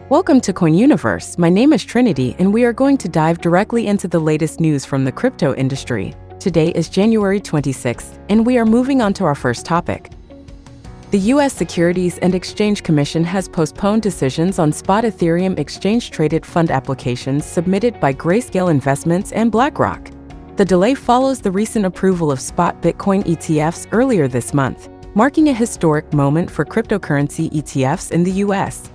Welcome to Coin Universe. My name is Trinity, and we are going to dive directly into the latest news from the crypto industry. Today is January 26th, and we are moving on to our first topic. The U.S. Securities and Exchange Commission has postponed decisions on spot Ethereum exchange-traded fund applications submitted by Grayscale Investments and BlackRock. The delay follows the recent approval of spot Bitcoin ETFs earlier this month, marking a historic moment for cryptocurrency ETFs in the U.S.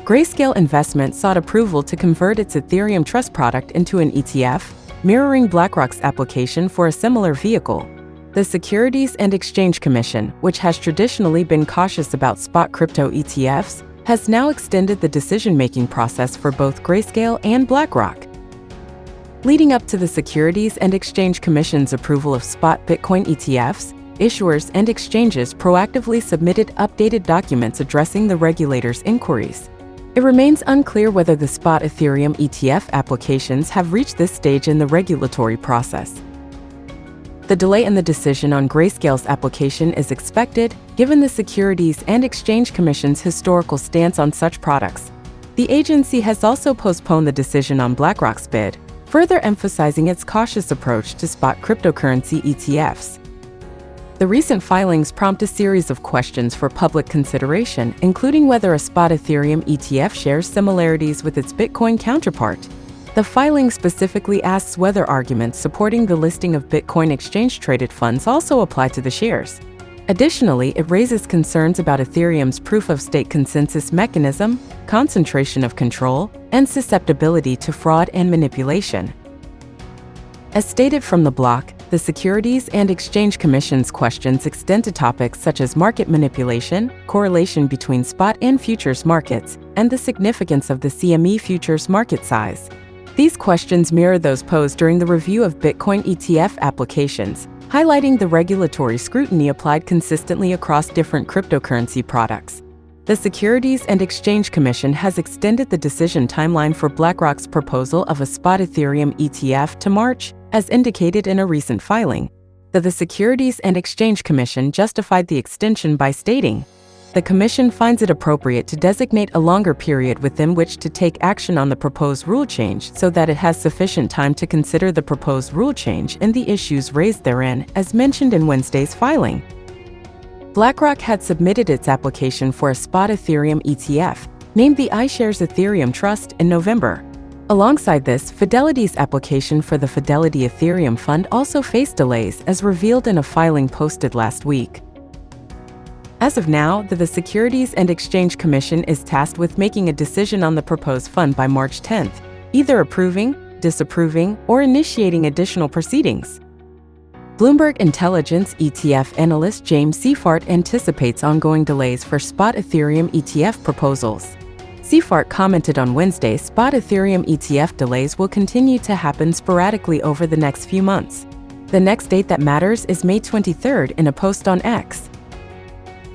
Grayscale Investments sought approval to convert its Ethereum Trust product into an ETF, mirroring BlackRock's application for a similar vehicle. The Securities and Exchange Commission, which has traditionally been cautious about spot crypto ETFs, has now extended the decision-making process for both Grayscale and BlackRock. Leading up to the Securities and Exchange Commission's approval of spot Bitcoin ETFs, issuers and exchanges proactively submitted updated documents addressing the regulator's inquiries. It remains unclear whether the spot Ethereum ETF applications have reached this stage in the regulatory process. The delay in the decision on Grayscale's application is expected, given the Securities and Exchange Commission's historical stance on such products. The agency has also postponed the decision on BlackRock's bid, further emphasizing its cautious approach to spot cryptocurrency ETFs. The recent filings prompt a series of questions for public consideration, including whether a spot Ethereum ETF shares similarities with its Bitcoin counterpart. The filing specifically asks whether arguments supporting the listing of Bitcoin exchange-traded funds also apply to the shares. Additionally, it raises concerns about Ethereum's proof-of-stake consensus mechanism, concentration of control, and susceptibility to fraud and manipulation. As stated from the block, the Securities and Exchange Commission's questions extend to topics such as market manipulation, correlation between spot and futures markets, and the significance of the CME futures market size. These questions mirror those posed during the review of Bitcoin ETF applications, highlighting the regulatory scrutiny applied consistently across different cryptocurrency products. The Securities and Exchange Commission has extended the decision timeline for BlackRock's proposal of a spot Ethereum ETF to March, as indicated in a recent filing. The Securities and Exchange Commission justified the extension by stating, "The Commission finds it appropriate to designate a longer period within which to take action on the proposed rule change so that it has sufficient time to consider the proposed rule change and the issues raised therein, as mentioned in Wednesday's filing." BlackRock had submitted its application for a spot Ethereum ETF, named the iShares Ethereum Trust, in November. Alongside this, Fidelity's application for the Fidelity Ethereum Fund also faced delays, as revealed in a filing posted last week. As of now, the Securities and Exchange Commission is tasked with making a decision on the proposed fund by March 10th, either approving, disapproving, or initiating additional proceedings. Bloomberg Intelligence ETF analyst James Seifert anticipates ongoing delays for spot Ethereum ETF proposals. Seifert commented on Wednesday spot Ethereum ETF delays will continue to happen sporadically over the next few months. The next date that matters is May 23rd in a post on X.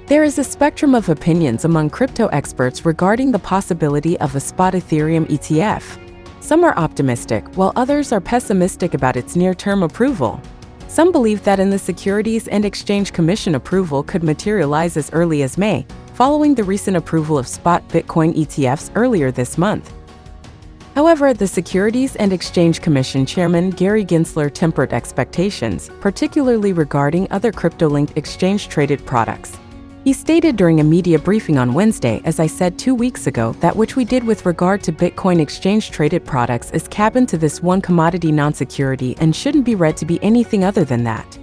There is a spectrum of opinions among crypto experts regarding the possibility of a spot Ethereum ETF. Some are optimistic, while others are pessimistic about its near-term approval. Some believe that the Securities and Exchange Commission approval could materialize as early as May, following the recent approval of spot Bitcoin ETFs earlier this month. However, the Securities and Exchange Commission Chairman Gary Gensler tempered expectations, particularly regarding other crypto-linked exchange-traded products. He stated during a media briefing on Wednesday, "As I said 2 weeks ago, that which we did with regard to Bitcoin exchange-traded products is cabined to this one commodity non-security and shouldn't be read to be anything other than that."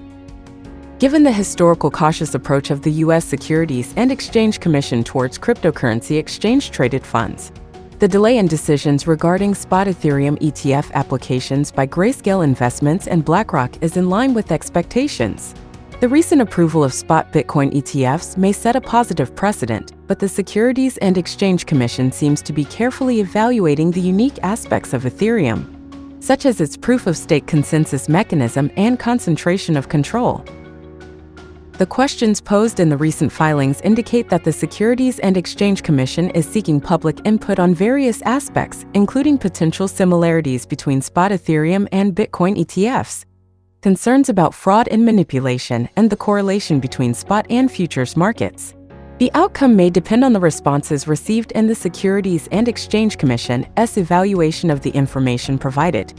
Given the historical cautious approach of the U.S. Securities and Exchange Commission towards cryptocurrency exchange-traded funds, the delay in decisions regarding spot Ethereum ETF applications by Grayscale Investments and BlackRock is in line with expectations. The recent approval of spot Bitcoin ETFs may set a positive precedent, but the Securities and Exchange Commission seems to be carefully evaluating the unique aspects of Ethereum, such as its proof-of-stake consensus mechanism and concentration of control. The questions posed in the recent filings indicate that the Securities and Exchange Commission is seeking public input on various aspects, including potential similarities between spot Ethereum and Bitcoin ETFs, concerns about fraud and manipulation, and the correlation between spot and futures markets. The outcome may depend on the responses received and the Securities and Exchange Commission's evaluation of the information provided.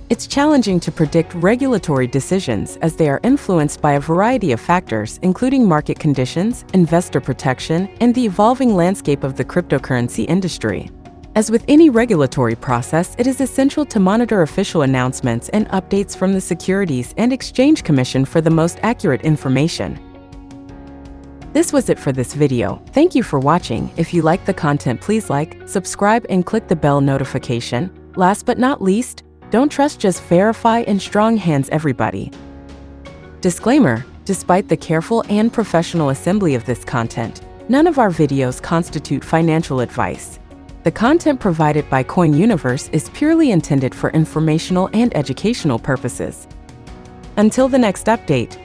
It's challenging to predict regulatory decisions as they are influenced by a variety of factors, including market conditions, investor protection, and the evolving landscape of the cryptocurrency industry. As with any regulatory process, it is essential to monitor official announcements and updates from the Securities and Exchange Commission for the most accurate information. This was it for this video. Thank you for watching. If you liked the content, please like, subscribe, and click the bell notification. Last but not least, don't trust, just verify, and strong hands everybody. Disclaimer: despite the careful and professional assembly of this content, none of our videos constitute financial advice. The content provided by Coin Universe is purely intended for informational and educational purposes. Until the next update,